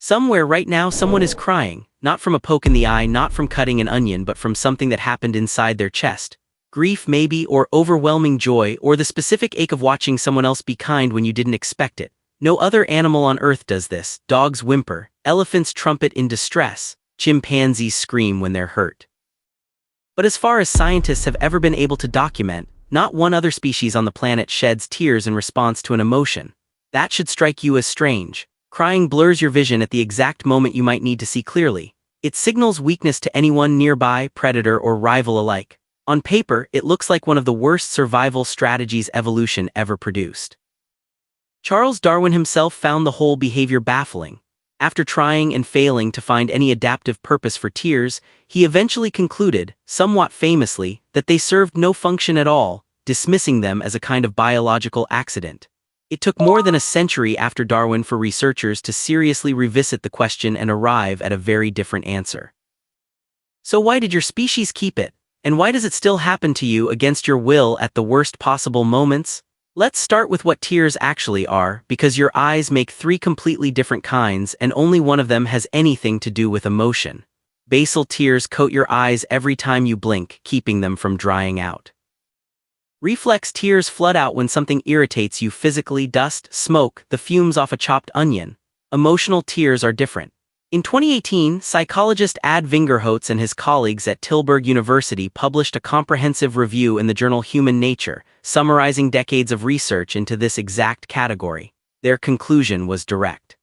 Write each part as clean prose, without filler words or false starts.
Somewhere right now someone is crying, not from a poke in the eye, not from cutting an onion, but from something that happened inside their chest. Grief maybe, or overwhelming joy, or the specific ache of watching someone else be kind when you didn't expect it. No other animal on Earth does this. Dogs whimper, elephants trumpet in distress, chimpanzees scream when they're hurt. But as far as scientists have ever been able to document, not one other species on the planet sheds tears in response to an emotion. That should strike you as strange. Crying blurs your vision at the exact moment you might need to see clearly. It signals weakness to anyone nearby, predator or rival alike. On paper, it looks like one of the worst survival strategies evolution ever produced. Charles Darwin himself found the whole behavior baffling. After trying and failing to find any adaptive purpose for tears, he eventually concluded, somewhat famously, that they served no function at all, dismissing them as a kind of biological accident. It took more than a century after Darwin for researchers to seriously revisit the question and arrive at a very different answer. So why did your species keep it? And why does it still happen to you against your will at the worst possible moments? Let's start with what tears actually are, because your eyes make three completely different kinds and only one of them has anything to do with emotion. Basal tears coat your eyes every time you blink, keeping them from drying out. Reflex tears flood out when something irritates you physically: dust, smoke, the fumes off a chopped onion. Emotional tears are different. In 2018, psychologist Ad Vingerhoutz and his colleagues at Tilburg University published a comprehensive review in the journal Human Nature, summarizing decades of research into this exact category. Their conclusion was direct.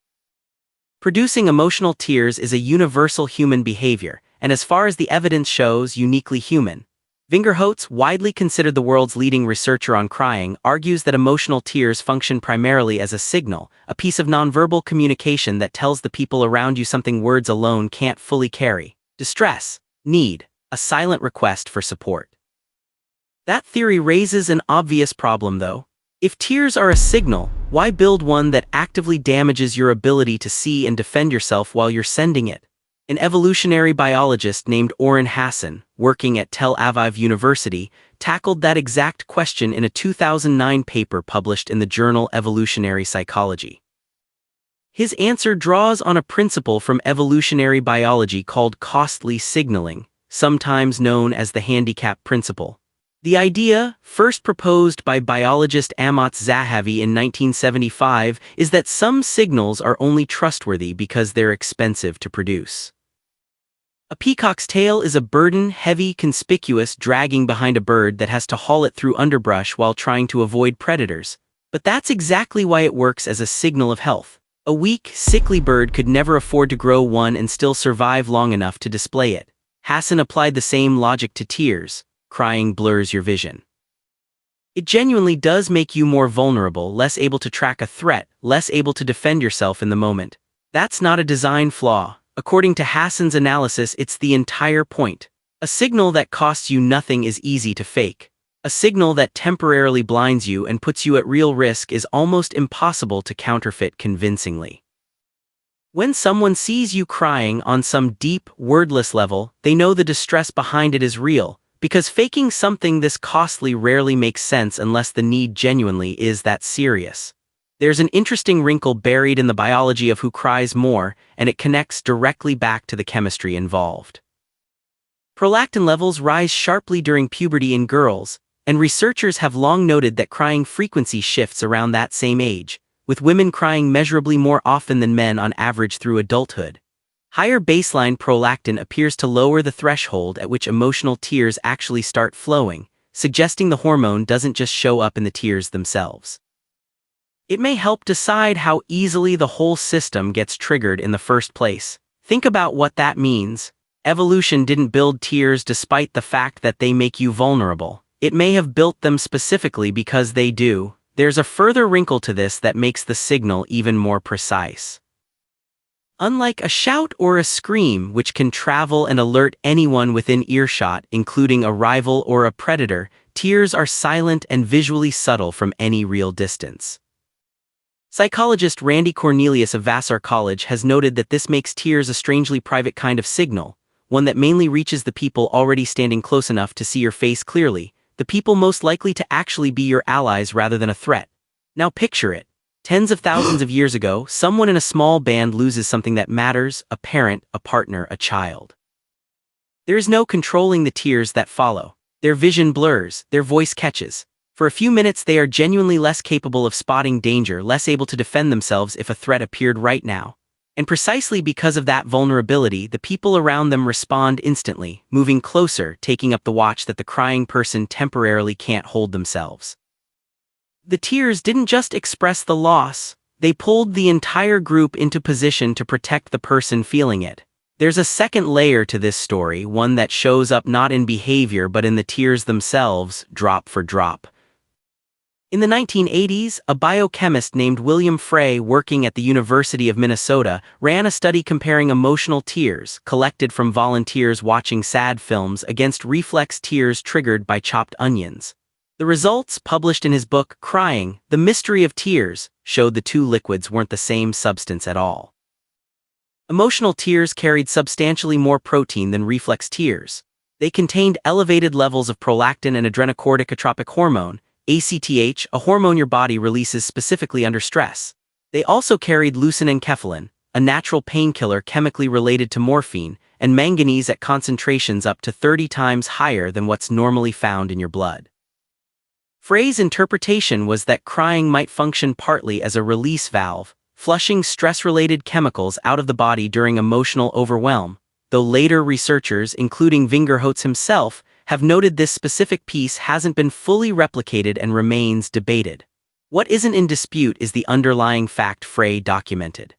Producing emotional tears is a universal human behavior, and as far as the evidence shows, uniquely human. Vingerhoutz, widely considered the world's leading researcher on crying, argues that emotional tears function primarily as a signal, a piece of nonverbal communication that tells the people around you something words alone can't fully carry: distress, need, a silent request for support. That theory raises an obvious problem, though. If tears are a signal, why build one that actively damages your ability to see and defend yourself while you're sending it? An evolutionary biologist named Oren Hassan, working at Tel Aviv University, tackled that exact question in a 2009 paper published in the journal Evolutionary Psychology. His answer draws on a principle from evolutionary biology called costly signaling, sometimes known as the handicap principle. The idea, first proposed by biologist Amatz Zahavi in 1975, is that some signals are only trustworthy because they're expensive to produce. A peacock's tail is a burden, heavy, conspicuous, dragging behind a bird that has to haul it through underbrush while trying to avoid predators. But that's exactly why it works as a signal of health. A weak, sickly bird could never afford to grow one and still survive long enough to display it. Hassan applied the same logic to tears. Crying blurs your vision. It genuinely does make you more vulnerable, less able to track a threat, less able to defend yourself in the moment. That's not a design flaw. According to Hassan's analysis, it's the entire point. A signal that costs you nothing is easy to fake. A signal that temporarily blinds you and puts you at real risk is almost impossible to counterfeit convincingly. When someone sees you crying on some deep, wordless level, they know the distress behind it is real, because faking something this costly rarely makes sense unless the need genuinely is that serious. There's an interesting wrinkle buried in the biology of who cries more, and it connects directly back to the chemistry involved. Prolactin levels rise sharply during puberty in girls, and researchers have long noted that crying frequency shifts around that same age, with women crying measurably more often than men on average through adulthood. Higher baseline prolactin appears to lower the threshold at which emotional tears actually start flowing, suggesting the hormone doesn't just show up in the tears themselves. It may help decide how easily the whole system gets triggered in the first place. Think about what that means. Evolution didn't build tears despite the fact that they make you vulnerable. It may have built them specifically because they do. There's a further wrinkle to this that makes the signal even more precise. Unlike a shout or a scream, which can travel and alert anyone within earshot, including a rival or a predator, tears are silent and visually subtle from any real distance. Psychologist Randy Cornelius of Vassar College has noted that this makes tears a strangely private kind of signal, one that mainly reaches the people already standing close enough to see your face clearly, the people most likely to actually be your allies rather than a threat. Now picture it. Tens of thousands of years ago, someone in a small band loses something that matters: a parent, a partner, a child. There is no controlling the tears that follow. Their vision blurs, their voice catches. For a few minutes they are genuinely less capable of spotting danger, less able to defend themselves if a threat appeared right now. And precisely because of that vulnerability, the people around them respond instantly, moving closer, taking up the watch that the crying person temporarily can't hold themselves. The tears didn't just express the loss, they pulled the entire group into position to protect the person feeling it. There's a second layer to this story, one that shows up not in behavior but in the tears themselves, drop for drop. In the 1980s, a biochemist named William Frey, working at the University of Minnesota, ran a study comparing emotional tears collected from volunteers watching sad films against reflex tears triggered by chopped onions. The results, published in his book Crying: The Mystery of Tears, showed the two liquids weren't the same substance at all. Emotional tears carried substantially more protein than reflex tears. They contained elevated levels of prolactin and adrenocorticotropic hormone, ACTH, a hormone your body releases specifically under stress. They also carried leucine and enkephalin, a natural painkiller chemically related to morphine, and manganese at concentrations up to 30 times higher than what's normally found in your blood. Frey's interpretation was that crying might function partly as a release valve, flushing stress-related chemicals out of the body during emotional overwhelm, though later researchers, including Vingerhoutz himself, have noted this specific piece hasn't been fully replicated and remains debated. What isn't in dispute is the underlying fact Frey documented.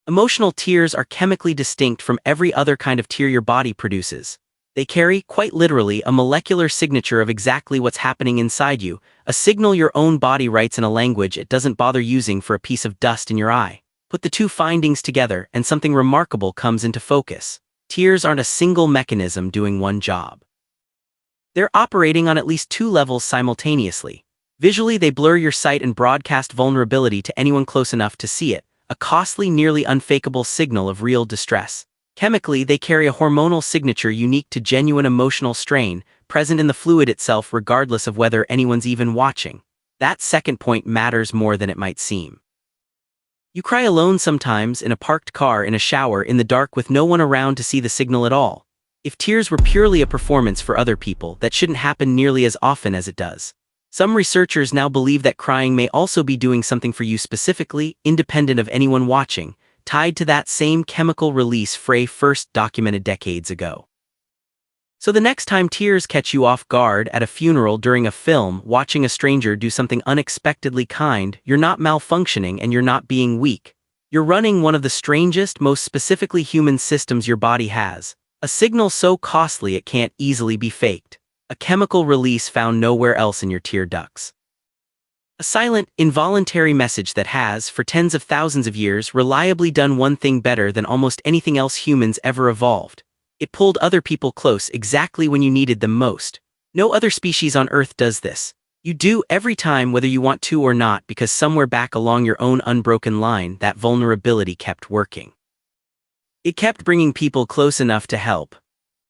Emotional tears are chemically distinct from every other kind of tear your body produces. They carry, quite literally, a molecular signature of exactly what's happening inside you, a signal your own body writes in a language it doesn't bother using for a piece of dust in your eye. Put the two findings together and something remarkable comes into focus. Tears aren't a single mechanism doing one job. They're operating on at least two levels simultaneously. Visually, they blur your sight and broadcast vulnerability to anyone close enough to see it, a costly, nearly unfakeable signal of real distress. Chemically, they carry a hormonal signature unique to genuine emotional strain, present in the fluid itself regardless of whether anyone's even watching. That second point matters more than it might seem. You cry alone sometimes, in a parked car, in a shower, in the dark with no one around to see the signal at all. If tears were purely a performance for other people, that shouldn't happen nearly as often as it does. Some researchers now believe that crying may also be doing something for you specifically, independent of anyone watching, tied to that same chemical release Frey first documented decades ago. So the next time tears catch you off guard at a funeral, during a film, watching a stranger do something unexpectedly kind, you're not malfunctioning and you're not being weak. You're running one of the strangest, most specifically human systems your body has. A signal so costly it can't easily be faked. A chemical release found nowhere else in your tear ducts. A silent, involuntary message that has, for tens of thousands of years, reliably done one thing better than almost anything else humans ever evolved. It pulled other people close exactly when you needed them most. No other species on Earth does this. You do every time, whether you want to or not, because somewhere back along your own unbroken line, that vulnerability kept working. It kept bringing people close enough to help.